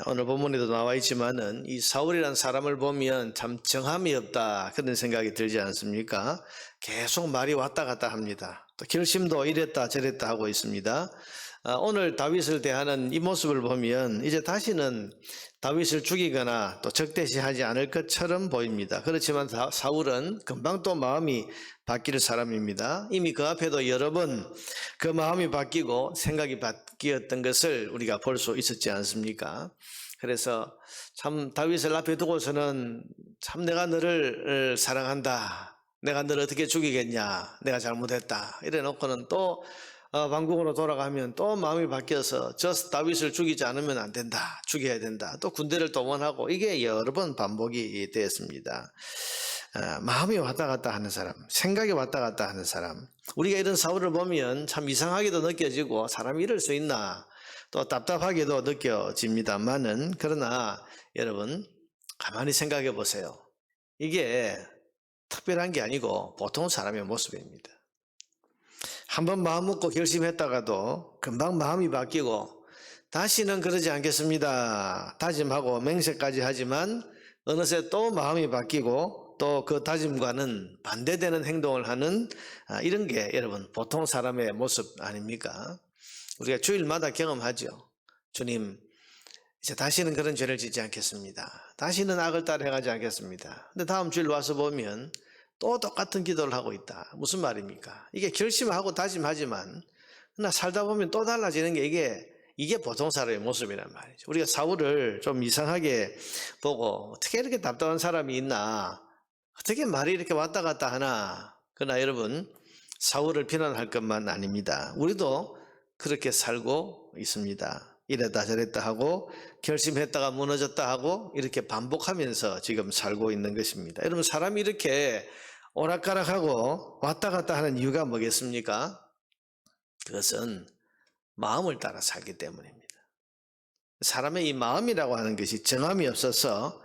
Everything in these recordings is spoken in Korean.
오늘 본문에도 나와 있지만은 이 사울이라는 사람을 보면 참 정함이 없다 그런 생각이 들지 않습니까? 계속 말이 왔다 갔다 합니다. 또 결심도 이랬다 저랬다 하고 있습니다. 오늘 다윗을 대하는 이 모습을 보면 이제 다시는 다윗을 죽이거나 또 적대시하지 않을 것처럼 보입니다. 그렇지만 사울은 금방 또 마음이 바뀔 사람입니다. 이미 그 앞에도 여러 번 그 마음이 바뀌고 생각이 바뀌었던 것을 우리가 볼 수 있었지 않습니까? 그래서 참 다윗을 앞에 두고서는 참 내가 너를 사랑한다, 내가 너를 어떻게 죽이겠냐, 내가 잘못했다 이래 놓고는 또 왕궁으로 돌아가면 또 마음이 바뀌어서 저 다윗을 죽이지 않으면 안 된다, 죽여야 된다, 또 군대를 동원하고 이게 여러 번 반복이 되었습니다. 마음이 왔다 갔다 하는 사람, 생각이 왔다 갔다 하는 사람, 우리가 이런 사울을 보면 참 이상하게도 느껴지고 사람이 이럴 수 있나 또 답답하게도 느껴집니다만은, 그러나 여러분 가만히 생각해 보세요. 이게 특별한 게 아니고 보통 사람의 모습입니다. 한번 마음 먹고 결심했다가도 금방 마음이 바뀌고 다시는 그러지 않겠습니다 다짐하고 맹세까지 하지만 어느새 또 마음이 바뀌고 또 그 다짐과는 반대되는 행동을 하는 이런 게 여러분 보통 사람의 모습 아닙니까? 우리가 주일마다 경험하죠. 주님, 이제 다시는 그런 죄를 짓지 않겠습니다. 다시는 악을 따라 행하지 않겠습니다. 근데 다음 주일 와서 보면 또 똑같은 기도를 하고 있다. 무슨 말입니까? 이게 결심하고 다짐하지만 그러나 살다 보면 또 달라지는 게 이게 보통 사람의 모습이란 말이죠. 우리가 사울을 좀 이상하게 보고 어떻게 이렇게 답답한 사람이 있나, 어떻게 말이 이렇게 왔다 갔다 하나. 그러나 여러분, 사울을 비난할 것만 아닙니다. 우리도 그렇게 살고 있습니다. 이랬다 저랬다 하고 결심했다가 무너졌다 하고 이렇게 반복하면서 지금 살고 있는 것입니다. 여러분, 사람이 이렇게 오락가락하고 왔다 갔다 하는 이유가 뭐겠습니까? 그것은 마음을 따라 살기 때문입니다. 사람의 이 마음이라고 하는 것이 정함이 없어서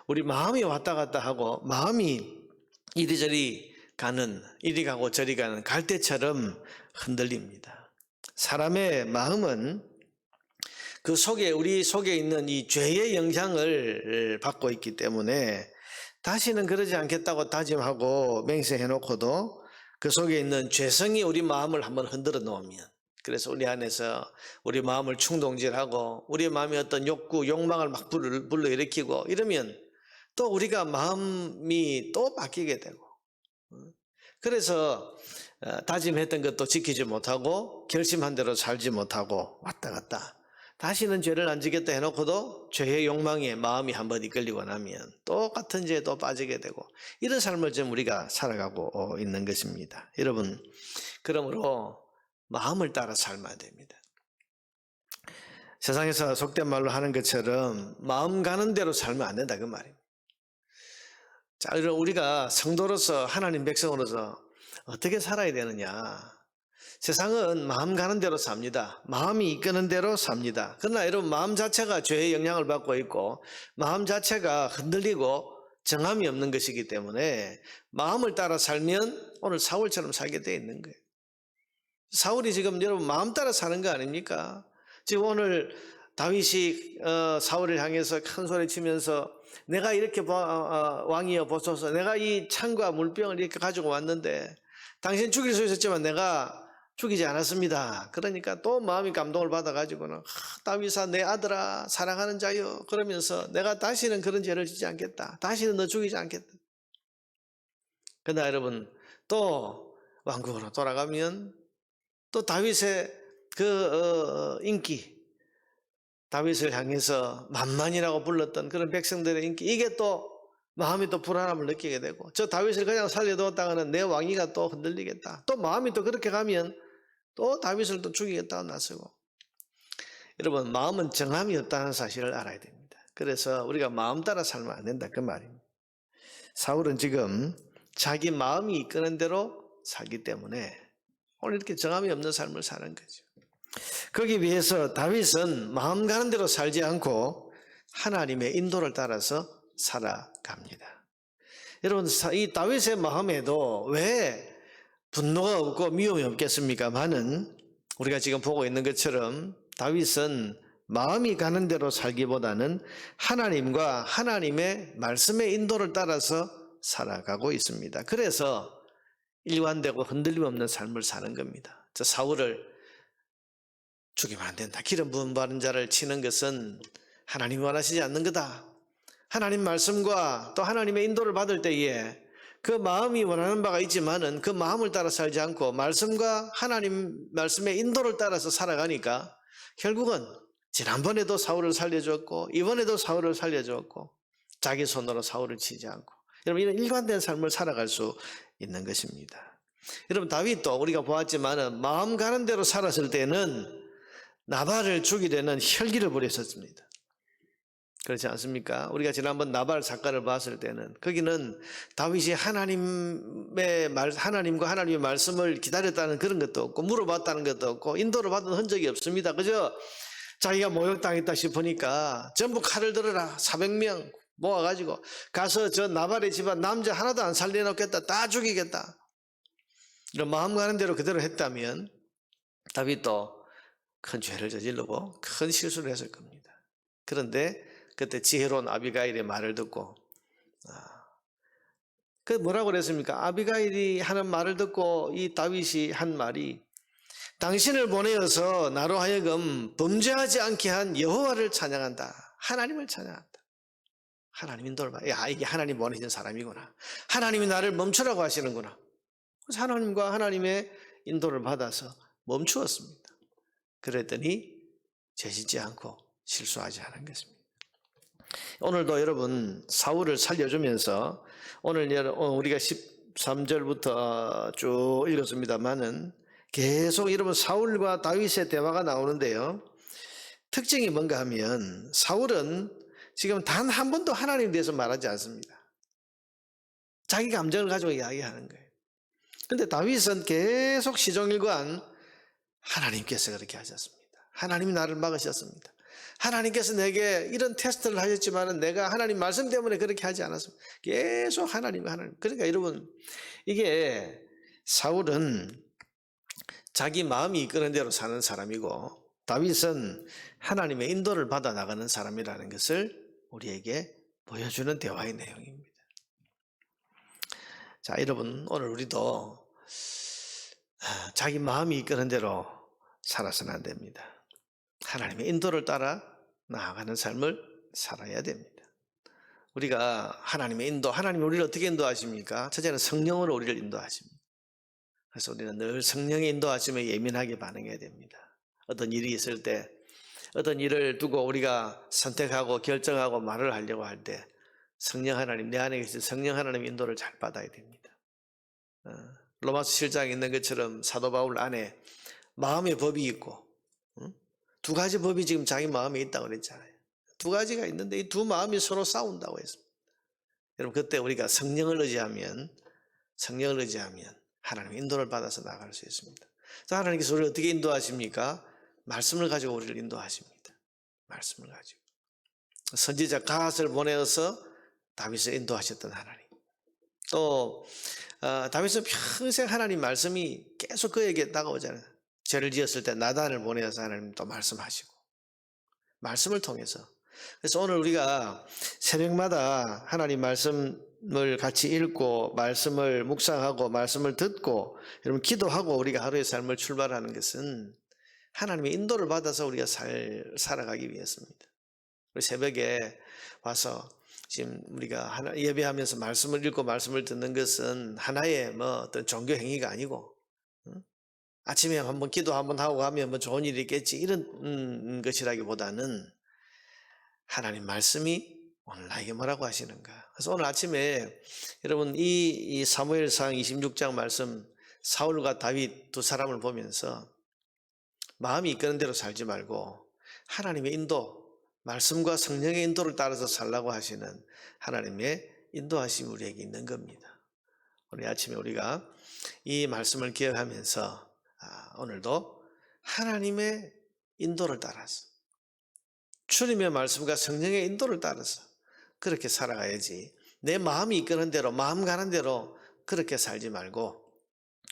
우리 마음이 왔다 갔다 하고 마음이 이리저리 가는, 이리 가고 저리 가는 갈대처럼 흔들립니다. 사람의 마음은 그 속에, 우리 속에 있는 이 죄의 영향을 받고 있기 때문에 다시는 그러지 않겠다고 다짐하고 맹세해놓고도 그 속에 있는 죄성이 우리 마음을 한번 흔들어 놓으면, 그래서 우리 안에서 우리 마음을 충동질하고 우리 마음의 어떤 욕구, 욕망을 막 불러일으키고 이러면 또 우리가 마음이 또 바뀌게 되고, 그래서 다짐했던 것도 지키지 못하고 결심한 대로 살지 못하고 왔다 갔다, 다시는 죄를 안 지겠다 해놓고도 죄의 욕망에 마음이 한번 이끌리고 나면 똑같은 죄에 또 빠지게 되고, 이런 삶을 지금 우리가 살아가고 있는 것입니다. 여러분, 그러므로 마음을 따라 살아야 됩니다. 세상에서 속된 말로 하는 것처럼 마음 가는 대로 살면 안 된다 그 말입니다. 자, 우리가 성도로서, 하나님 백성으로서 어떻게 살아야 되느냐. 세상은 마음 가는 대로 삽니다. 마음이 이끄는 대로 삽니다. 그러나 여러분, 마음 자체가 죄의 영향을 받고 있고 마음 자체가 흔들리고 정함이 없는 것이기 때문에 마음을 따라 살면 오늘 사울처럼 살게 되어 있는 거예요. 사울이 지금 여러분 마음 따라 사는 거 아닙니까? 지금 오늘 다윗이 사울을 향해서 큰 소리 치면서 내가 이렇게 왕이여 보소서, 내가 이 창과 물병을 이렇게 가지고 왔는데 당신 죽일 수 있었지만 내가 죽이지 않았습니다. 그러니까 또 마음이 감동을 받아가지고는 다윗아, 내 아들아, 사랑하는 자여, 그러면서 내가 다시는 그런 죄를 짓지 않겠다, 다시는 너 죽이지 않겠다. 그러나 여러분, 또 왕궁으로 돌아가면 또 다윗의 그 인기, 다윗을 향해서 만만이라고 불렀던 그런 백성들의 인기, 이게 또 마음이 또 불안함을 느끼게 되고, 저 다윗을 그냥 살려두었다가는 내 왕위가 또 흔들리겠다, 또 마음이 또 그렇게 가면 또 다윗을 또 죽이겠다고 나서고. 여러분, 마음은 정함이 없다는 사실을 알아야 됩니다. 그래서 우리가 마음 따라 살면 안 된다 그 말입니다. 사울은 지금 자기 마음이 이끄는 대로 살기 때문에 오늘 이렇게 정함이 없는 삶을 사는 거죠. 거기 비해서 다윗은 마음 가는 대로 살지 않고 하나님의 인도를 따라서 살아갑니다. 여러분, 이 다윗의 마음에도 왜 분노가 없고 미움이 없겠습니까? 많은 우리가 지금 보고 있는 것처럼 다윗은 마음이 가는 대로 살기보다는 하나님과 하나님의 말씀의 인도를 따라서 살아가고 있습니다. 그래서 일관되고 흔들림 없는 삶을 사는 겁니다. 저 사울을 죽이면 안 된다. 기름 부은 바른 자를 치는 것은 하나님이 원하시지 않는 거다. 하나님 말씀과 또 하나님의 인도를 받을 때에 그 마음이 원하는 바가 있지만은 그 마음을 따라 살지 않고 말씀과 하나님 말씀의 인도를 따라서 살아가니까 결국은 지난번에도 사울을 살려줬고 이번에도 사울을 살려줬고 자기 손으로 사울을 치지 않고 여러분 이런 일관된 삶을 살아갈 수 있는 것입니다. 여러분 다윗도 우리가 보았지만은 마음 가는 대로 살았을 때는 나발을 죽이려는 혈기를 부렸었습니다. 그렇지 않습니까? 우리가 지난번 나발 사건을 봤을 때는 거기는 다윗이 하나님과 하나님의 말씀을 기다렸다는 그런 것도 없고 물어봤다는 것도 없고 인도를 받은 흔적이 없습니다. 그저 자기가 모욕당했다 싶으니까 전부 칼을 들어라 400명 모아가지고 가서 저 나발의 집안 남자 하나도 안 살려놓겠다 다 죽이겠다 이런 마음 가는 대로 그대로 했다면 다윗도 큰 죄를 저지르고 큰 실수를 했을 겁니다. 그런데 그때 지혜로운 아비가일의 말을 듣고 그 뭐라고 그랬습니까? 아비가일이 하는 말을 듣고 이 다윗이 한 말이 당신을 보내어서 나로 하여금 범죄하지 않게 한 여호와를 찬양한다. 하나님을 찬양한다. 하나님 인도를 봐. 야, 이게 하나님 보내신 사람이구나. 하나님이 나를 멈추라고 하시는구나. 그래서 하나님과 하나님의 인도를 받아서 멈추었습니다. 그랬더니 죄짓지 않고 실수하지 않은 것입니다. 오늘도 여러분 사울을 살려주면서 오늘 우리가 13절부터 쭉 읽었습니다만은 계속 여러분 사울과 다윗의 대화가 나오는데요. 특징이 뭔가 하면 사울은 지금 단 한 번도 하나님에 대해서 말하지 않습니다. 자기 감정을 가지고 이야기하는 거예요. 그런데 다윗은 계속 시종일관 하나님께서 그렇게 하셨습니다. 하나님이 나를 막으셨습니다. 하나님께서 내게 이런 테스트를 하셨지만 내가 하나님 말씀 때문에 그렇게 하지 않았습니다. 계속 하나님. 그러니까 여러분 이게 사울은 자기 마음이 이끄는 대로 사는 사람이고 다윗은 하나님의 인도를 받아 나가는 사람이라는 것을 우리에게 보여주는 대화의 내용입니다. 자, 여러분 오늘 우리도 자기 마음이 이끄는 대로 살아서는 안 됩니다. 하나님의 인도를 따라 나아가는 삶을 살아야 됩니다. 우리가 하나님의 인도, 하나님이 우리를 어떻게 인도하십니까? 첫째는 성령으로 우리를 인도하십니다. 그래서 우리는 늘 성령의 인도하심에 예민하게 반응해야 됩니다. 어떤 일이 있을 때, 어떤 일을 두고 우리가 선택하고 결정하고 말을 하려고 할 때 성령 하나님, 내 안에 계신 성령 하나님의 인도를 잘 받아야 됩니다. 로마서 7장에 있는 것처럼 사도 바울 안에 마음의 법이 있고 두 가지 법이 지금 자기 마음에 있다고 그랬잖아요. 두 가지가 있는데 이 두 마음이 서로 싸운다고 했습니다. 여러분 그때 우리가 성령을 의지하면 하나님의 인도를 받아서 나갈 수 있습니다. 하나님께서 우리를 어떻게 인도하십니까? 말씀을 가지고 우리를 인도하십니다. 말씀을 가지고 선지자 갓을 보내어서 다윗을 인도하셨던 하나님. 또 다윗은 평생 하나님 말씀이 계속 그에게 다가오잖아요. 죄를 지었을 때 나단을 보내어서 하나님 또 말씀하시고 말씀을 통해서. 그래서 오늘 우리가 새벽마다 하나님 말씀을 같이 읽고 말씀을 묵상하고 말씀을 듣고 여러분 기도하고 우리가 하루의 삶을 출발하는 것은 하나님의 인도를 받아서 우리가 살아가기 위해서입니다. 우리 새벽에 와서 지금 우리가 예배하면서 말씀을 읽고 말씀을 듣는 것은 하나의 어떤 종교 행위가 아니고 아침에 한번 기도 한번 하고 가면 좋은 일이 있겠지 이런 것이라기보다는 하나님 말씀이 오늘 나에게 뭐라고 하시는가. 그래서 오늘 아침에 여러분 이 사무엘상 26장 말씀 사울과 다윗 두 사람을 보면서 마음이 이끄는 대로 살지 말고 하나님의 인도, 말씀과 성령의 인도를 따라서 살라고 하시는 하나님의 인도하심이 우리에게 있는 겁니다. 오늘 아침에 우리가 이 말씀을 기억하면서 오늘도 하나님의 인도를 따라서 주님의 말씀과 성령의 인도를 따라서 그렇게 살아가야지 내 마음이 이끄는 대로 마음 가는 대로 그렇게 살지 말고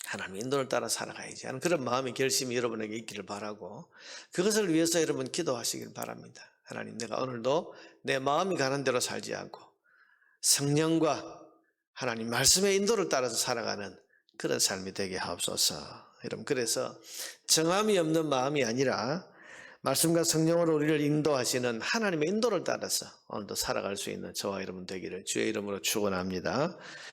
하나님의 인도를 따라 살아가야지 하는 그런 마음의 결심이 여러분에게 있기를 바라고, 그것을 위해서 여러분 기도하시길 바랍니다. 하나님, 내가 오늘도 내 마음이 가는 대로 살지 않고 성령과 하나님 말씀의 인도를 따라서 살아가는 그런 삶이 되게 하옵소서. 여러분, 그래서 정함이 없는 마음이 아니라 말씀과 성령으로 우리를 인도하시는 하나님의 인도를 따라서 오늘도 살아갈 수 있는 저와 여러분 되기를 주의 이름으로 축원합니다.